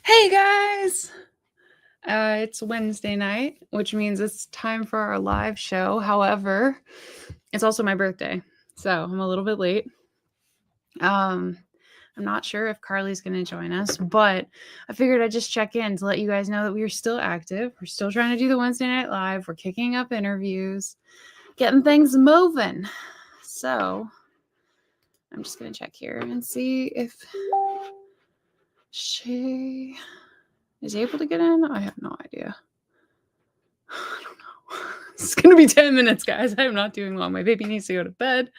Hey guys! It's Wednesday night, which means it's time for our live show. However, it's also my birthday, so I'm a little bit late. I'm not sure if Carly's going to join us, but I figured I'd just check in to let you guys know that we are still active. We're still trying to do the Wednesday Night Live. We're kicking up interviews, getting things moving. So I'm just going to check here and see if she is able to get in. I have no idea. I don't know. It's going to be 10 minutes, guys. I am not doing long. My baby needs to go to bed.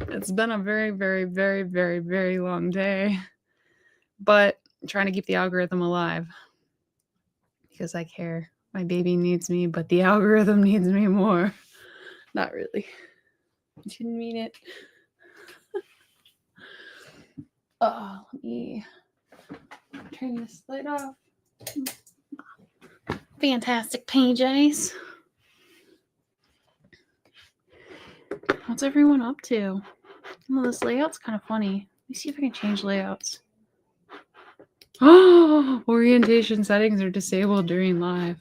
It's been a very, very, very, very, very long day. But I'm trying to keep the algorithm alive because I care. My baby needs me, but the algorithm needs me more. Not really. Didn't mean it. Oh, let me turn this light off. Fantastic PJs. What's everyone up to? Oh, this layout's kind of funny. Let me see if I can change layouts. Oh, orientation settings are disabled during live.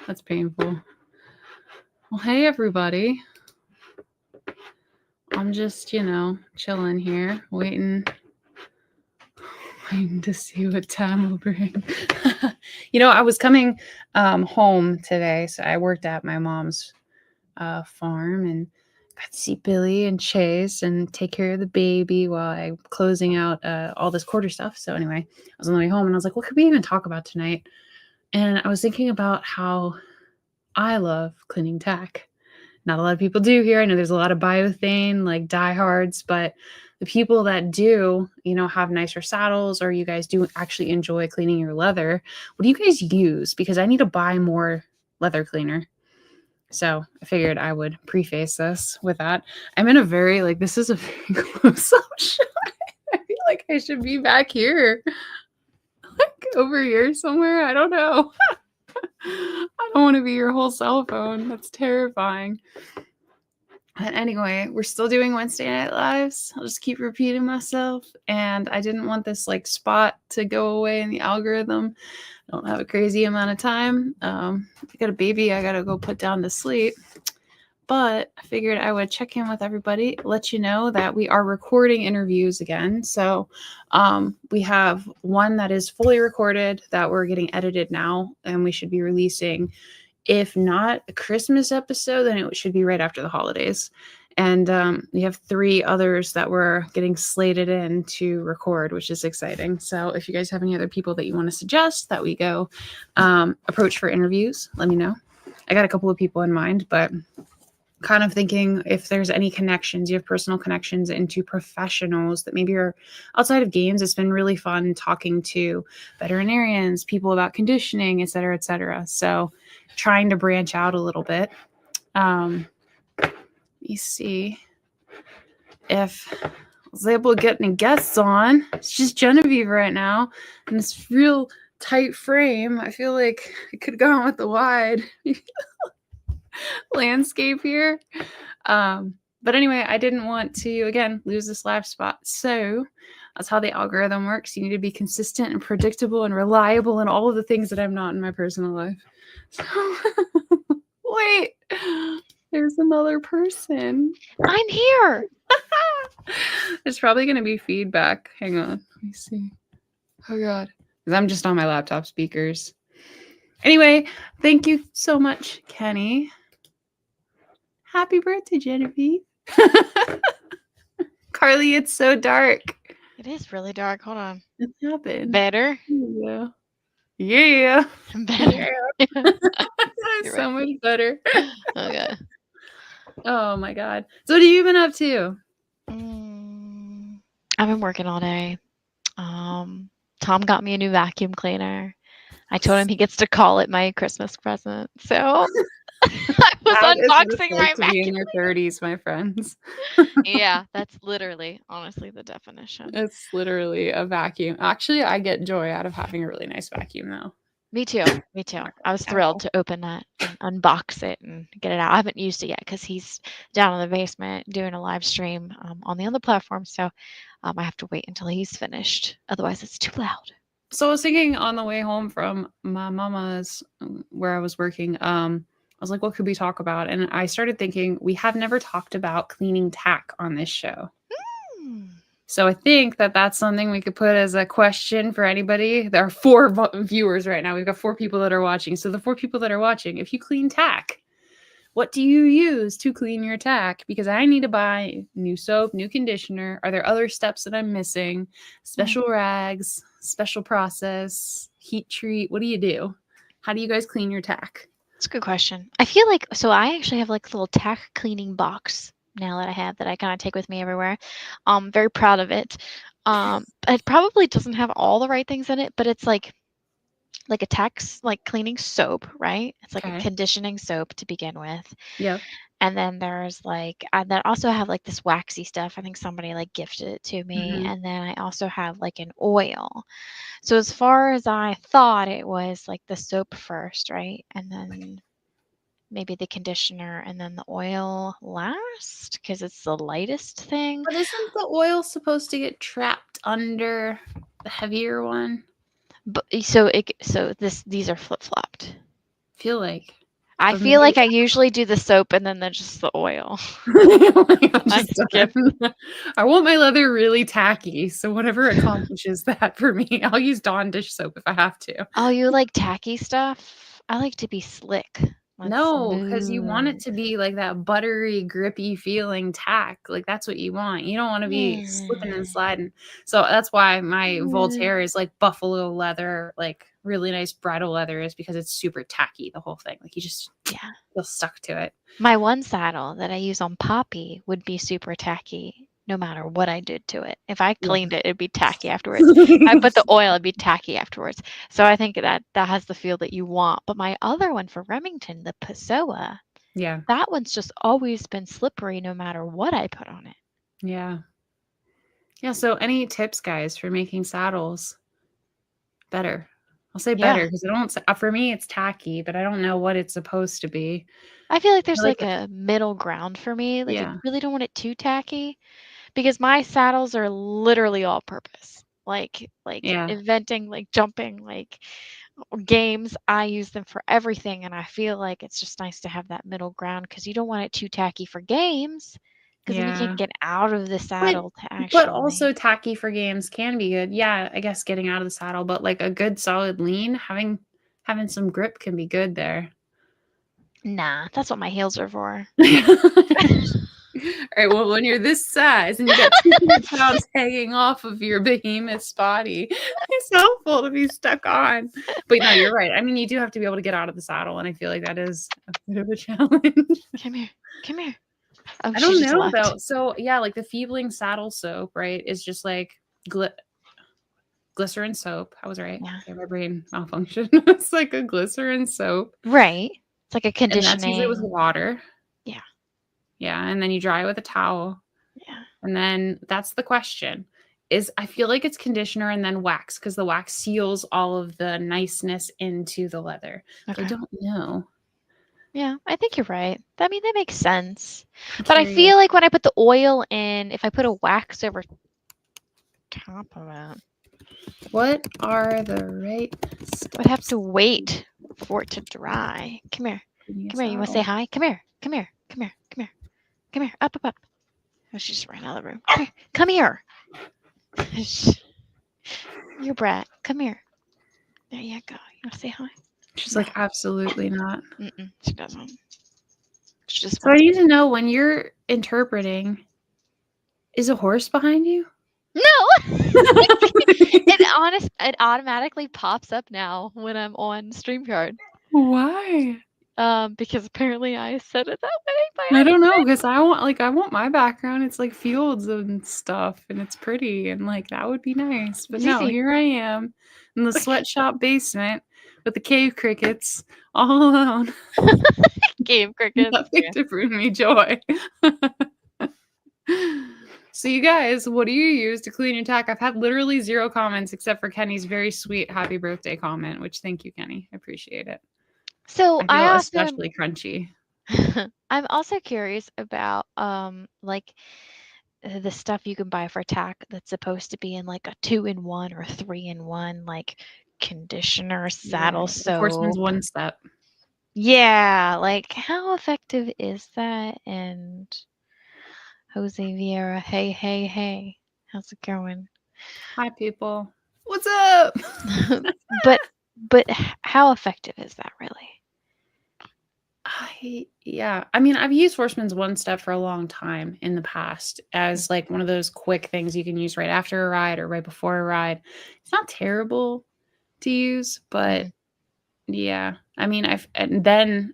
That's painful. Well, hey, everybody. I'm just, chilling here, waiting to see what time will bring. I was coming home today, so I worked at my mom's farm and got to see Billy and Chase and take care of the baby while I'm closing out all this quarter stuff. So anyway, I was on the way home and I was like, what could we even talk about tonight? And I was thinking about how I love cleaning tack. Not a lot of people do here. I know there's a lot of biothane, like diehards, but the people that do, have nicer saddles or you guys do actually enjoy cleaning your leather, what do you guys use? Because I need to buy more leather cleaner. So I figured I would preface this with that. I'm in a very, this is a very close-up shot. I feel like I should be back here. Like over here somewhere. I don't know. I don't want to be your whole cell phone. That's terrifying. But anyway, we're still doing Wednesday Night Lives. I'll just keep repeating myself. And I didn't want this spot to go away in the algorithm. I don't have a crazy amount of time. I got a baby I got to go put down to sleep. But I figured I would check in with everybody, let you know that we are recording interviews again. So we have one that is fully recorded that we're getting edited now, and we should be releasing, if not a Christmas episode, then it should be right after the holidays. And we have 3 others that we're getting slated in to record, which is exciting. So if you guys have any other people that you want to suggest that we go approach for interviews, let me know. I got a couple of people in mind, but kind of thinking if there's any connections, you have personal connections into professionals that maybe are outside of games. It's been really fun talking to veterinarians, people about conditioning, et cetera, et cetera. So trying to branch out a little bit. Let me see if I was able to get any guests on. It's just Genevieve right now in this real tight frame. I feel like I could have gone with the wide landscape here. But anyway, I didn't want to, again, lose this live spot. So that's how the algorithm works. You need to be consistent and predictable and reliable and all of the things that I'm not in my personal life. So wait, there's another person. I'm here. There's probably going to be feedback. Hang on. Let me see. Oh, God. Because I'm just on my laptop speakers. Anyway, thank you so much, Kenny. Happy birthday, Genevieve. Carly, it's so dark. It is really dark. Hold on. What happened? Better? Yeah. Yeah. Better. That's so much better. Okay. Oh, my God. So what have you been up to? I've been working all day. Tom got me a new vacuum cleaner. I told him he gets to call it my Christmas present. So I was unboxing my vacuum. Be in your 30s, my friends. Yeah, that's literally, honestly, the definition. It's literally a vacuum. Actually, I get joy out of having a really nice vacuum, though. Me too. Me too. I was thrilled to open that and unbox it and get it out. I haven't used it yet because he's down in the basement doing a live stream on the other platform. So I have to wait until he's finished. Otherwise, it's too loud. So I was thinking on the way home from my mama's, where I was working, I was like, what could we talk about? And I started thinking we have never talked about cleaning tack on this show. Hmm. So I think that that's something we could put as a question for anybody. There are 4 viewers right now. We've got 4 people that are watching. So the 4 people that are watching, if you clean tack, what do you use to clean your tack? Because I need to buy new soap, new conditioner. Are there other steps that I'm missing? Special rags, special process, heat treat. What do you do? How do you guys clean your tack? That's a good question. I feel like, so I actually have like a little tack cleaning box now that I have that I kind of take with me everywhere. Very proud of it. It probably doesn't have all the right things in it, but it's like a like cleaning soap, right? It's like a Okay. conditioning soap to begin with. Yep. And then there's like, I then also have like this waxy stuff. I think somebody like gifted it to me. Mhm. And then I also have like an oil. So as far as I thought, it was like the soap first, right? And then maybe the conditioner and then the oil last because it's the lightest thing. But isn't the oil supposed to get trapped under the heavier one? But these are flip-flopped. Feel like. I But feel maybe like I usually do the soap and then just the oil. I'm I just skip. done. I want my leather really tacky, so whatever accomplishes that for me, I'll use Dawn dish soap if I have to. Oh, you like tacky stuff? I like to be slick. Like No, because you want it smooth. to be like that buttery, grippy feeling tack. Like that's what you want. You don't want to be slipping and Yeah. sliding. So that's why my Mm, Voltaire is like buffalo leather, like really nice bridal leather, is because it's super tacky, the whole thing. Like you just yeah. feel stuck to it. My one saddle that I use on Poppy would be super tacky no matter what I did to it. If I Yeah. cleaned it, it'd be tacky afterwards. If I put the oil, it'd be tacky afterwards. So I think that has the feel that you want. But my other one for Remington, the Pessoa, Yeah. that one's just always been slippery no matter what I put on it. Yeah. Yeah. So any tips, guys, for making saddles better? I'll say better Yeah. because I don't. For me, it's tacky, but I don't know what it's supposed to be. I feel like I there's like like a middle ground for me. Like I yeah, really don't want it too tacky because my saddles are literally all purpose. Like yeah, eventing, like jumping, like games, I use them for everything, and I feel like it's just nice to have that middle ground because you don't want it too tacky for games, because then you yeah. can't get out of the But saddle to but also actually. tacky for games can be good. Yeah, I guess getting out of the saddle, but like a good solid lean, having some grip can be good there. Nah, that's what my heels are for. All right, well, when you're this size and you got 200 pounds hanging off of your behemoth's body, it's helpful to be stuck on. But no, you're right. I mean, you do have to be able to get out of the saddle, and I feel like that is a bit of a challenge. Come here, come here. Oh, I she don't just know left. though. So yeah, like the Feebling saddle soap, right, is just like glycerin soap. I was right. Yeah, Okay, my brain malfunction. It's like a glycerin soap, right. It's like a and that's usually with conditioning. water. Yeah, Yeah, and then you dry it with a towel. yeah. And then that's the question. Is I feel like it's conditioner and then wax because the wax seals all of the niceness into the leather. But I Okay. don't know. Yeah, I think you're right. I mean, that makes sense. I'm But I curious. feel like when I put the oil in, if I put a wax over top of it, What are the right I'd have steps to wait for it to dry. Come here. in a Come here. You want to say saddle? hi? Come here. Come here. Come here. Come here. Come here. Up, up, up. Oh, she just ran out of the room. Come here. Come here. You brat. Come here. There you go. You want to say hi? She's No. like, absolutely not. She doesn't. She just So I wants need me. to know when you're interpreting, is a horse behind you? No. It automatically pops up now when I'm on StreamYard. Why? Because apparently I set it that way by I don't know accident. because I want my background. It's like fields and stuff, and it's pretty, and like that would be nice. But no, Cece. here I am in the sweatshop basement with the cave crickets all alone. Game crickets. Nothing Yeah. to bring me joy. So you guys, what do you use to clean your tack? I've had literally 0 comments except for Kenny's very sweet happy birthday comment, which thank you, Kenny. I appreciate it. So I I feel also especially crunchy. I'm also curious about like the stuff you can buy for tack that's supposed to be in like a 2-in-1 or 3-in-1, like conditioner, saddle Right. The Horseman's soap. One Step. Yeah, like how effective is that? And Jose Vieira, hey, hey, hey, how's it going? Hi, people. What's up? but how effective is that really? Yeah. I mean, I've used Horseman's One Step for a long time in the past as like one of those quick things you can use right after a ride or right before a ride. It's not terrible to use, but yeah. I mean,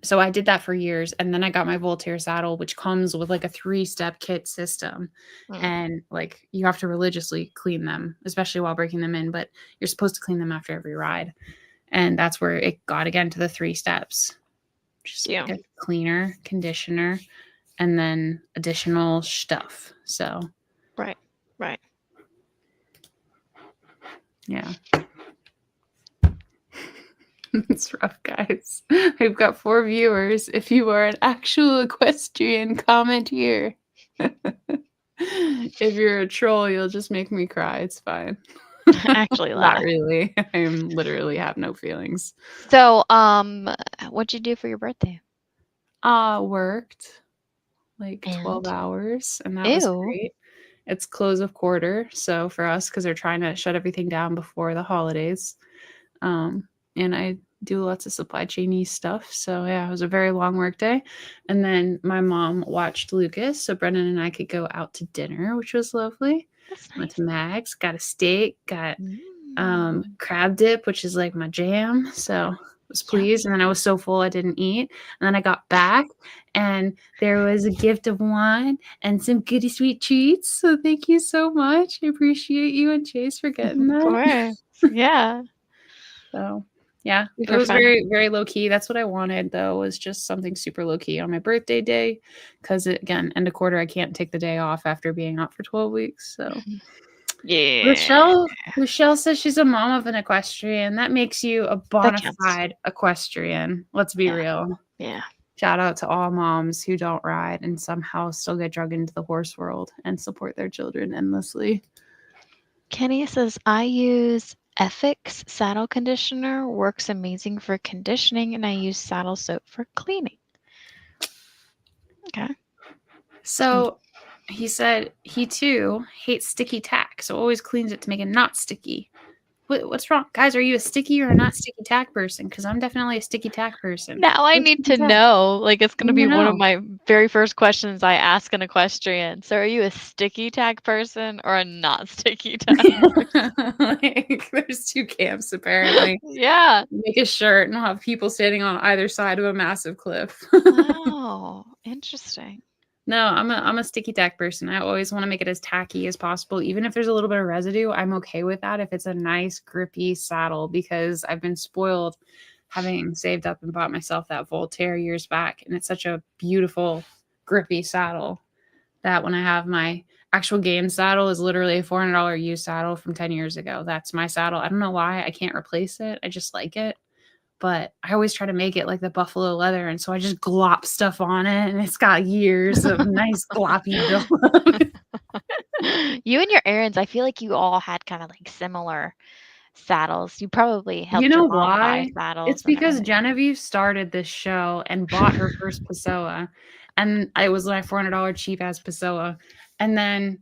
so I did that for years, and then I got my Voltaire saddle, which comes with like a 3-step kit system. Mm. And like you have to religiously clean them, especially while breaking them in, but you're supposed to clean them after every ride. And that's where it got again to the 3 steps. Just Yeah. like a cleaner, conditioner, and then additional stuff. So Right. yeah. It's rough, guys. We've got 4 viewers. If you are an actual equestrian, comment here. If you're a troll, you'll just make me cry. It's fine. Actually Not laugh. really. I literally have no feelings. So, what'd you do for your birthday? Worked like 12 And hours, and that was ew. great. It's close of quarter, so for us, because they're trying to shut everything down before the holidays. And I do lots of supply chain-y stuff. So yeah, it was a very long work day. And then my mom watched Lucas, so Brendan and I could go out to dinner, which was lovely. That's Went nice. to Max, got a steak, got Mm. crab dip, which is like my jam. So I was pleased. And then I was so full I didn't eat. And then I got back and there was a gift of wine and some goody sweet treats. So thank you so much. I appreciate you and Chase for getting Of that. course. Yeah. So yeah, it Super was fun. very, very low key. That's what I wanted, though, was just something super low key on my birthday day. Because again, end of quarter, I can't take the day off after being out for 12 weeks. So Yeah. Rochelle says she's a mom of an equestrian. That makes you a bona counts. fide equestrian. Let's be Yeah. real. Yeah. Shout out to all moms who don't ride and somehow still get dragged into the horse world and support their children endlessly. Kenny says, I use Effix saddle conditioner, works amazing for conditioning, and I use saddle soap for cleaning. Okay. So he said he too hates sticky tack, so always cleans it to make it not sticky. What's wrong, guys? Are you a sticky or a not sticky tack person? Because I'm definitely a sticky tack person. Now I What's need sticky to tack? know. Like, it's going to You be one of know, my very first questions I ask an equestrian. So, are you a sticky tack person or a not sticky tack? like there's 2 camps apparently. Yeah. Make a shirt and we'll have people standing on either side of a massive cliff. Wow. Interesting. No, I'm a sticky tack person. I always want to make it as tacky as possible. Even if there's a little bit of residue, I'm okay with that if it's a nice grippy saddle because I've been spoiled having saved up and bought myself that Voltaire years back. And it's such a beautiful, grippy saddle that when I have my actual game saddle is literally a $400 used saddle from 10 years ago. That's my saddle. I don't know why I can't replace it. I just like it. But I always try to make it like the buffalo leather, and so I just glop stuff on it, and it's got years of nice gloppy buildup. You and your errands, I feel like you all had kind of like similar saddles. You probably You helped your know mom buy why? It's saddles and because everything. Genevieve started this show and bought her first Pessoa, and it was my $400 cheap ass Pessoa, and then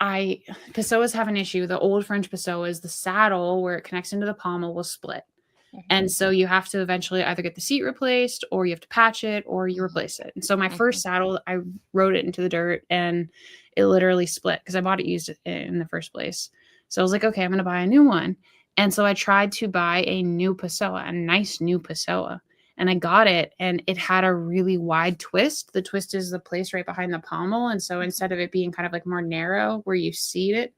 Pessoas have an issue. The old French Pessoas, the saddle where it connects into the pommel will split. And so you have to eventually either get the seat replaced or you have to patch it or you replace it. And so my first saddle, I rode it into the dirt and it literally split because I bought it used in the first place. So I was like, okay, I'm going to buy a new one. And so I tried to buy a new Pessoa, a nice new Pessoa. And I got it and it had a really wide twist. The twist is the place right behind the pommel. And so instead of it being kind of like more narrow where you seat it,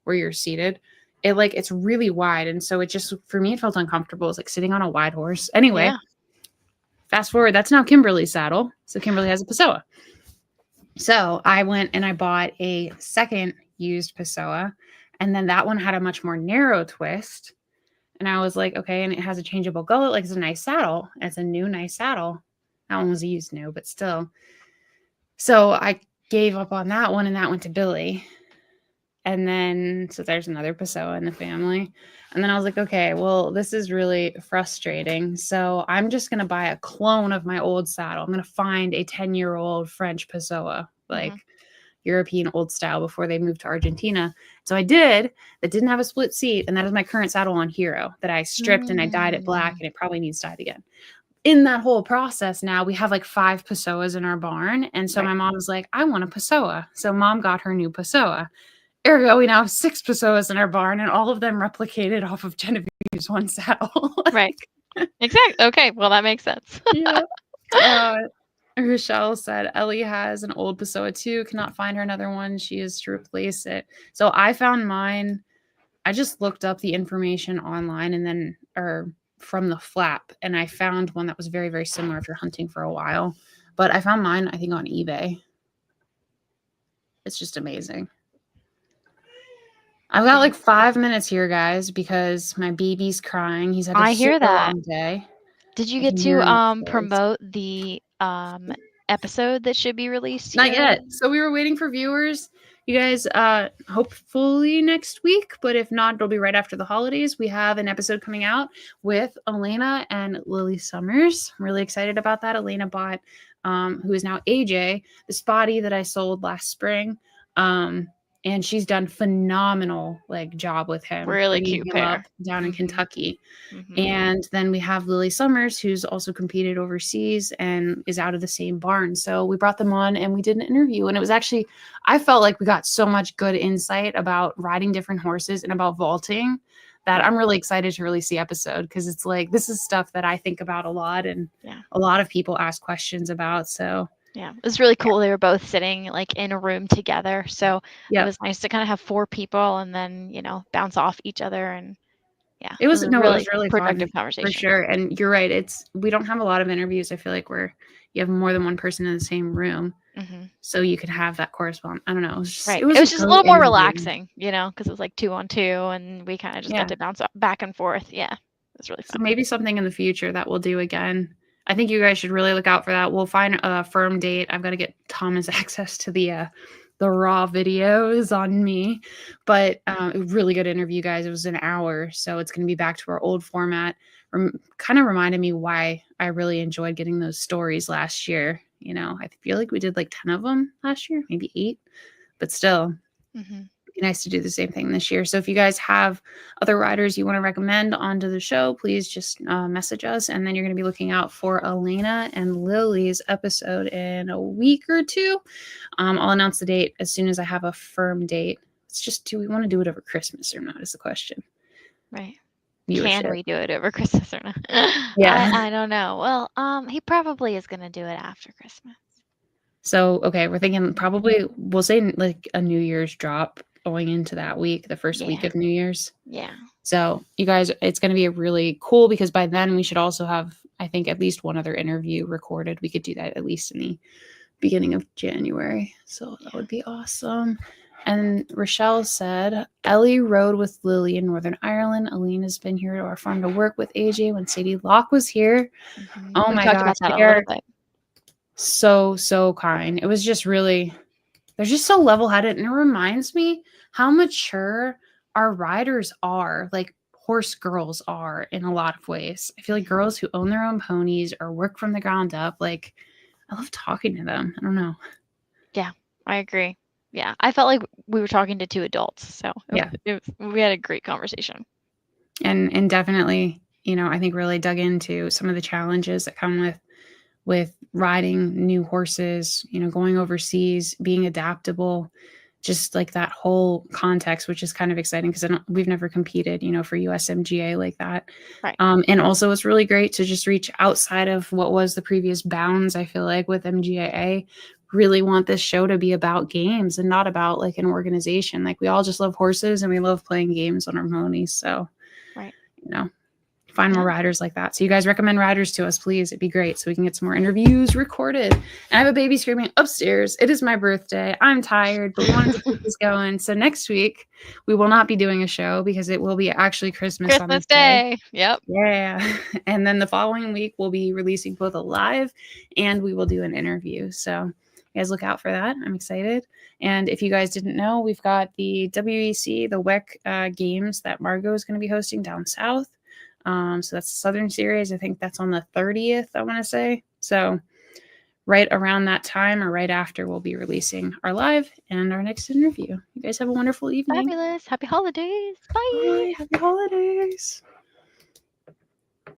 where you're seated, it's really wide. And so it just, for me, it felt uncomfortable. It's like sitting on a wide horse. Anyway, Yeah. fast forward, that's now Kimberly's saddle. So Kimberly has a Pessoa. So I went and I bought a second used Pessoa. And then that one had a much more narrow twist. And I was like, okay, and it has a changeable gullet. Like it's a nice saddle. It's a new, nice saddle. That one was a used new, but still. So I gave up on that one, and that went to Billy. And then, so there's another Pessoa in the family. And then I was like, okay, well, this is really frustrating. So I'm just going to buy a clone of my old saddle. I'm going to find a 10-year-old French Pessoa, like European old style, before they moved to Argentina. So I did. That didn't have a split seat. And that is my current saddle on Hero that I stripped and I dyed it black, and it probably needs dyed again. In that whole process, now we have like 5 Pessoas in our barn. And so my mom was like, I want a Pessoa. So mom got her new Pessoa. Ergo, we now have 6 Pessoas in our barn, and all of them replicated off of Genevieve's one saddle. Right. Exactly. Okay. Well, that makes sense. Yeah. Rochelle said Ellie has an old Pessoa too. Cannot find her another one. She is to replace it. So I found mine. I just looked up the information online and then, or from the flap, and I found one that was very, very similar if you're hunting for a while. But I found mine, I think, on eBay. It's just amazing. I've got like 5 minutes here, guys, because my baby's crying. He's had a super long day. Did you get to promote the episode that should be released? Not yet. So we were waiting for viewers. You guys, hopefully next week, but if not, it'll be right after the holidays. We have an episode coming out with Elena and Lily Summers. I'm really excited about that. Elena bought, who is now AJ, the spotty that I sold last spring. And she's done phenomenal job with him. Really cute pair. Down in Kentucky. And then we have Lily Summers, who's also competed overseas and is out of the same barn. So we brought them on and we did an interview. And it was actually, I felt like we got so much good insight about riding different horses and about vaulting that I'm really excited to release the episode, because it's like, this is stuff that I think about a lot, and a lot of people ask questions about. So yeah, it was really cool. They were both sitting in a room together. So it was nice to kind of have 4 people and then, bounce off each other. And it was a really productive fun, conversation. For sure. And you're right. We don't have a lot of interviews, I feel like, where you have more than one person in the same room. So you could have that correspond. I don't know. It was just a little more relaxing, because it was like 2-on-2 and we kind of just got to bounce back and forth. Yeah, it was really fun. So maybe something in the future that we'll do again. I think you guys should really look out for that. We'll find a firm date. I've got to get Thomas access to the raw videos on me, but really good interview, guys. It was an hour, so it's going to be back to our old format. Kind of reminded me why I really enjoyed getting those stories last year. I feel like we did like 10 of them last year, maybe 8, but still. Be nice to do the same thing this year. So if you guys have other riders you want to recommend onto the show, please just message us, and then you're going to be looking out for Elena and Lily's episode in a week or 2. I'll announce the date as soon as I have a firm date. It's just, do we want to do it over Christmas or not is the question. Right. Viewership. Can we do it over Christmas or not? Yeah. I don't know. Well, he probably is going to do it after Christmas. So, okay, we're thinking probably, we'll say like a New Year's drop going into that week, the first week of New Year's. Yeah. So you guys, it's going to be really cool, because by then we should also have, I think, at least one other interview recorded. We could do that at least in the beginning of January. So that would be awesome. And Rochelle said, Ellie rode with Lily in Northern Ireland. Elena's been here to our farm to work with AJ when Sadie Locke was here. Oh my gosh. They're so kind. It was just really, they're just so level-headed. And it reminds me how mature our riders are, like horse girls are in a lot of ways. I feel like girls who own their own ponies or work from the ground up, I love talking to them. I don't know. Yeah, I agree. Yeah, I felt like we were talking to 2 adults. So we had a great conversation. And definitely, I think really dug into some of the challenges that come with riding new horses, going overseas, being adaptable, just like that whole context, which is kind of exciting because we've never competed, for USMGA like that. Right. And also it's really great to just reach outside of what was the previous bounds. I feel like with MGAA, really want this show to be about games and not about an organization. We all just love horses and we love playing games on our ponies. So, right. Find more riders like that. So you guys recommend riders to us, please. It'd be great so we can get some more interviews recorded. And I have a baby screaming upstairs. It is my birthday. I'm tired, but we wanted to keep this going. So next week we will not be doing a show because it will be actually Christmas on this Day. Yep. Yeah. And then the following week we'll be releasing both a live and we will do an interview. So guys look out for that. I'm excited. And if you guys didn't know, we've got the WEC, the WEC games that Margot is going to be hosting down south. So that's the Southern Series. I think that's on the 30th, I want to say. So right around that time or right after, we'll be releasing our live and our next interview. You guys have a wonderful evening. Fabulous. Happy holidays. Bye. Bye. Happy holidays.